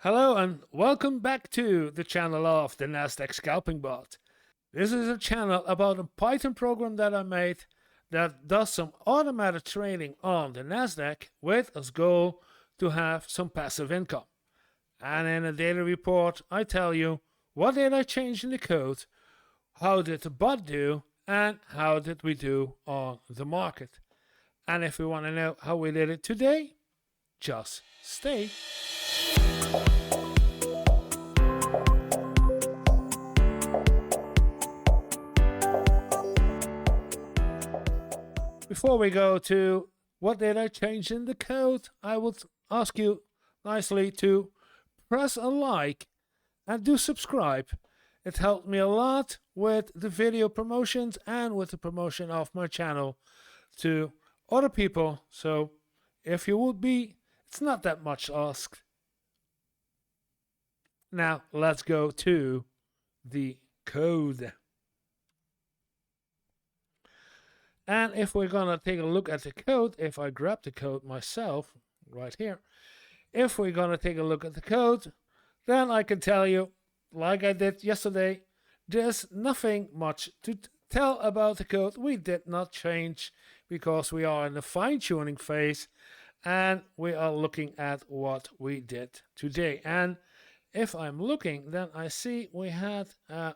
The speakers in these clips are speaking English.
Hello and welcome back to the channel of the Nasdaq scalping bot. This is a channel about a Python program that I made that does some automated trading on the Nasdaq with as goal to have some passive income. And in a daily report, I tell you what did I change in the code, how did the bot do, and how did we do on the market. And if you want to know how we did it today, just stay. Before we go to what did I change in the code, I would ask you nicely to press a like and do subscribe. It helped me a lot with the video promotions and with the promotion of my channel to other people. So if you would be, it's not that much asked. Now let's go to the code. And if we're gonna take a look at the code, if I grab the code myself right here, if we're gonna take a look at the code, then I can tell you, like I did yesterday, there's nothing much to tell about the code. We did not change because we are in the fine-tuning phase and we are looking at what we did today. And if I'm looking, then I see we had a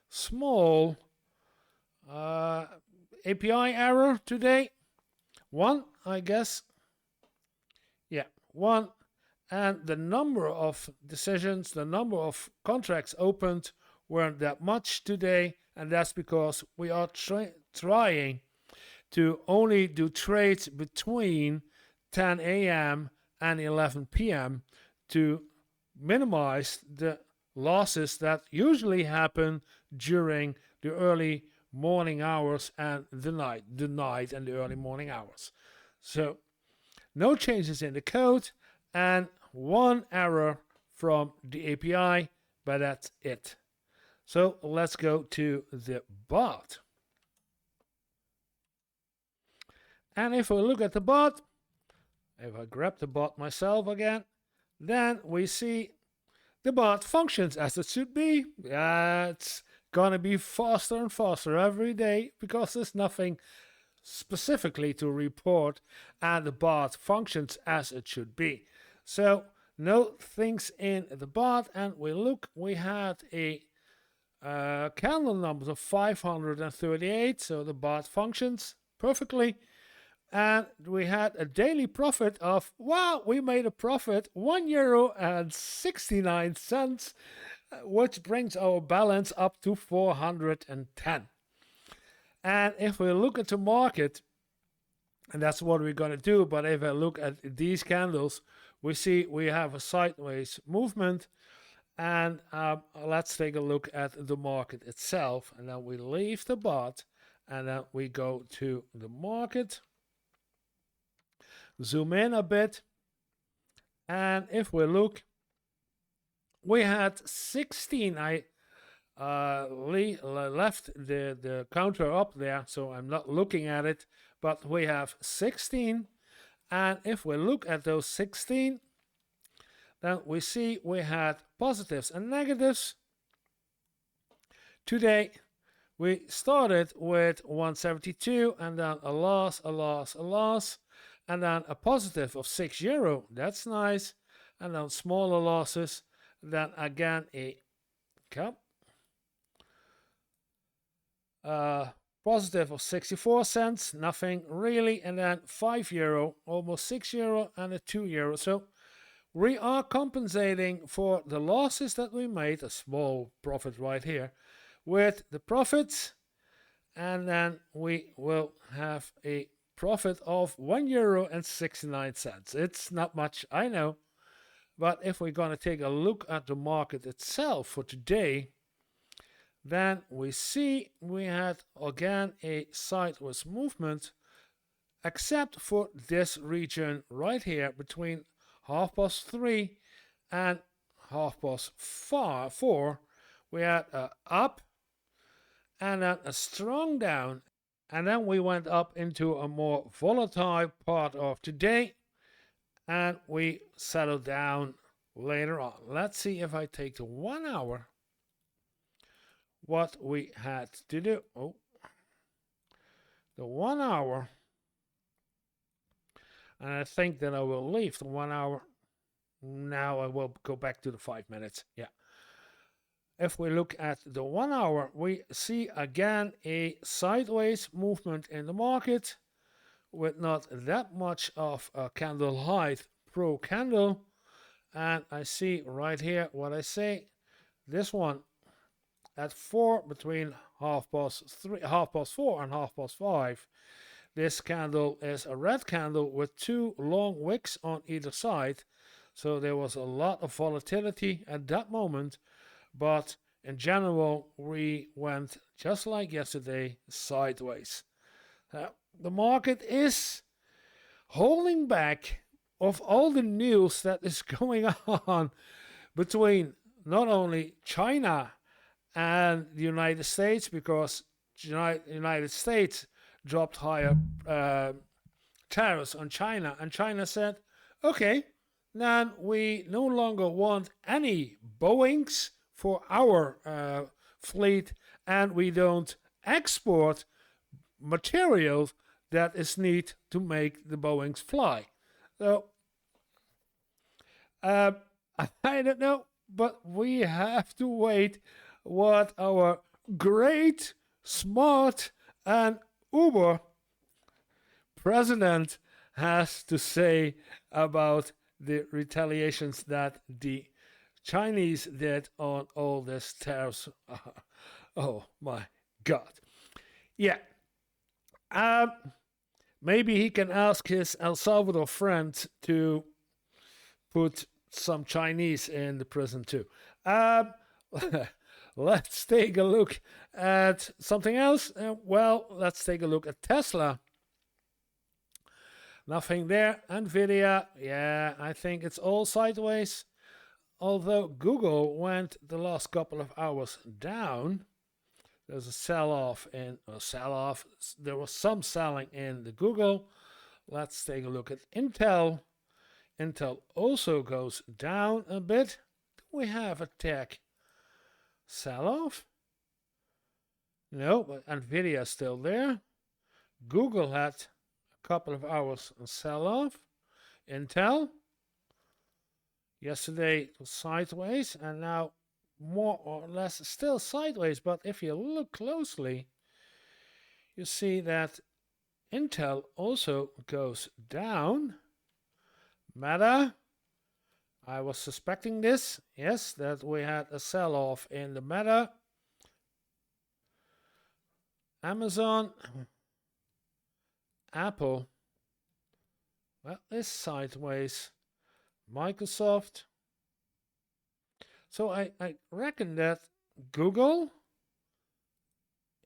small API error today. One, I guess. Yeah, one. And the number of decisions, the number of contracts opened weren't that much today. And that's because we are trying to only do trades between 10 a.m. and 11 p.m. to minimize the losses that usually happen during the early morning hours and the night and the early morning hours. So no changes in the code and one error from the API, but that's it. So let's go to the bot. And if we look at the bot, if I grab the bot myself again, then we see the bot functions as it should be. It's gonna be faster and faster every day because there's nothing specifically to report, and the bot functions as it should be. So no things in the bot, and we had a candle numbers of 538, so the bot functions perfectly. And we had a daily profit of, wow, we made a profit €1.69, which brings our balance up to 410. And if we look at the market, and that's what we're going to do, but if I look at these candles, we see we have a sideways movement. And let's take a look at the market itself. And then we leave the bot, and then we go to the market. Zoom in a bit, and if we look, we had 16. I left the counter up there, so I'm not looking at it, but we have 16. And if we look at those 16, then we see we had positives and negatives. Today we started with 172 and then a loss, and then a positive of €6. That's nice. And then smaller losses. Then again a positive of 64 cents, nothing really. And then €5, almost €6, and a €2. So we are compensating for the losses that we made, a small profit right here, with the profits. And then we will have a profit of €1.69. It's not much, I know, but if we're going to take a look at the market itself for today, then we see we had again a sideways movement, except for this region right here between 3:30 and 4:30. We had a up and then a strong down. And then we went up into a more volatile part of today, and we settled down later on. Let's see if I take the 1 hour what we had to do. Oh, the 1 hour, and I think that I will leave the 1 hour. Now I will go back to the 5 minutes. Yeah. If we look at the 1 hour, we see again a sideways movement in the market with not that much of a candle height pro candle. And I see right here what I say. This one at 4, between half past 4 and half past 5. This candle is a red candle with 2 long wicks on either side. So there was a lot of volatility at that moment. But in general, we went just like yesterday, sideways. The market is holding back of all the news that is going on between not only China and the United States, because the United States dropped higher tariffs on China, and China said, okay, then we no longer want any Boeings for our fleet, and we don't export materials that is needed to make the Boeings fly. So I don't know, but we have to wait what our great, smart, and uber president has to say about the retaliations that the Chinese did on all this tariffs. Oh my God. Yeah. Maybe he can ask his El Salvador friend to put some Chinese in the prison too. Let's take a look at something else. Well, let's take a look at Tesla. Nothing there. Nvidia, yeah, I think it's all sideways. Although Google went the last couple of hours down. There's a sell-off. There was some selling in the Google. Let's take a look at Intel. Intel also goes down a bit. Do we have a tech sell-off? No, but Nvidia is still there. Google had a couple of hours sell-off. Intel, yesterday it was sideways, and now more or less still sideways. But if you look closely, you see that Intel also goes down. Meta, I was suspecting this, yes, that we had a sell-off in the Meta. Amazon, Apple, well, is sideways. Microsoft. So I reckon that Google,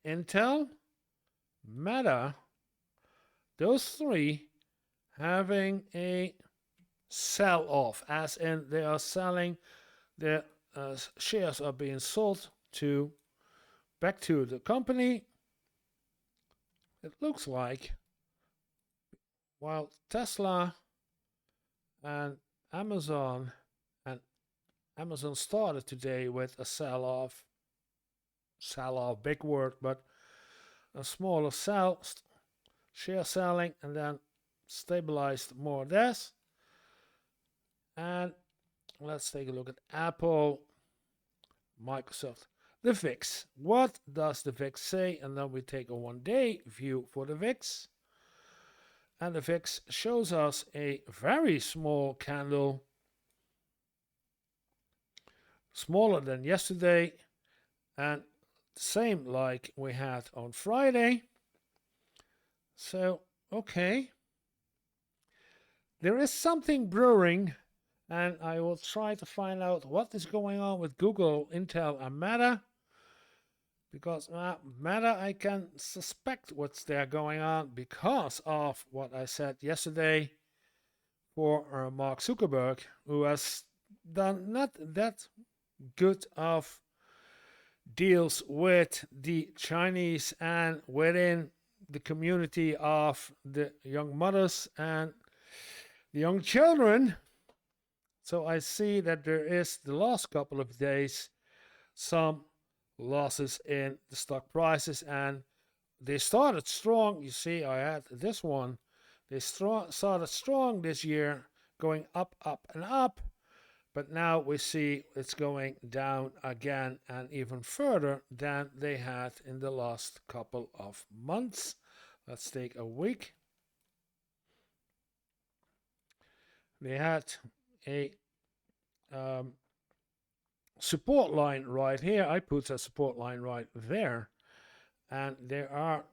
Intel, Meta, those three having a sell-off, as in they are selling, their shares are being sold back to the company. It looks like, while Tesla and Amazon started today with a sell-off, big word, but a smaller share selling, and then stabilized more or less. And let's take a look at Apple, Microsoft. The VIX. What does the VIX say? And then we take a one-day view for the VIX. And the VIX shows us a very small candle, smaller than yesterday, and same like we had on Friday. So, okay. There is something brewing, and I will try to find out what is going on with Google, Intel, and Meta. Because Meta, I can suspect what's there going on because of what I said yesterday for Mark Zuckerberg, who has done not that good of deals with the Chinese and within the community of the young mothers and the young children. So I see that there is the last couple of days some losses in the stock prices, and they started strong. You see, I had this one. They started strong this year, going up, up, and up. But now we see it's going down again and even further than they had in the last couple of months. Let's take a week. They had a support line right here. I put a support line right there. And they are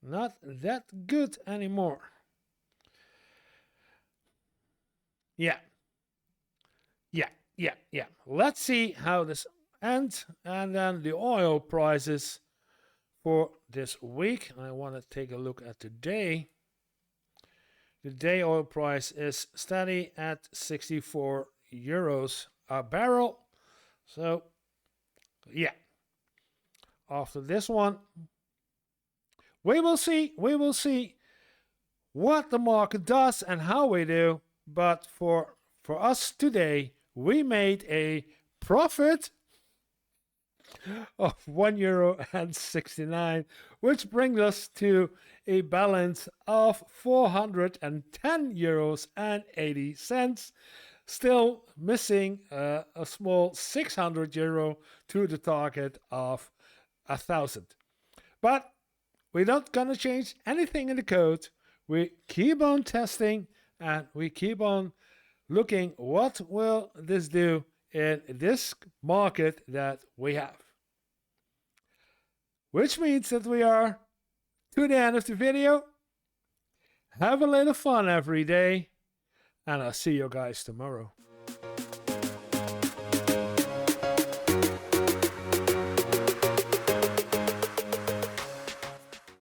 not that good anymore. Yeah. Let's see how this ends. And then the oil prices for this week. I want to take a look at today. The day oil price is steady at 64 euros a barrel. So, yeah. After this one, we will see what the market does and how we do. But for us today, we made a profit of €1.69, which brings us to a balance of €410.80. Still missing a small €600 to the target of 1,000. But we're not gonna change anything in the code. We keep on testing and we keep on looking what will this do in this market that we have. Which means that we are to the end of the video. Have a little fun every day, and I'll see you guys tomorrow.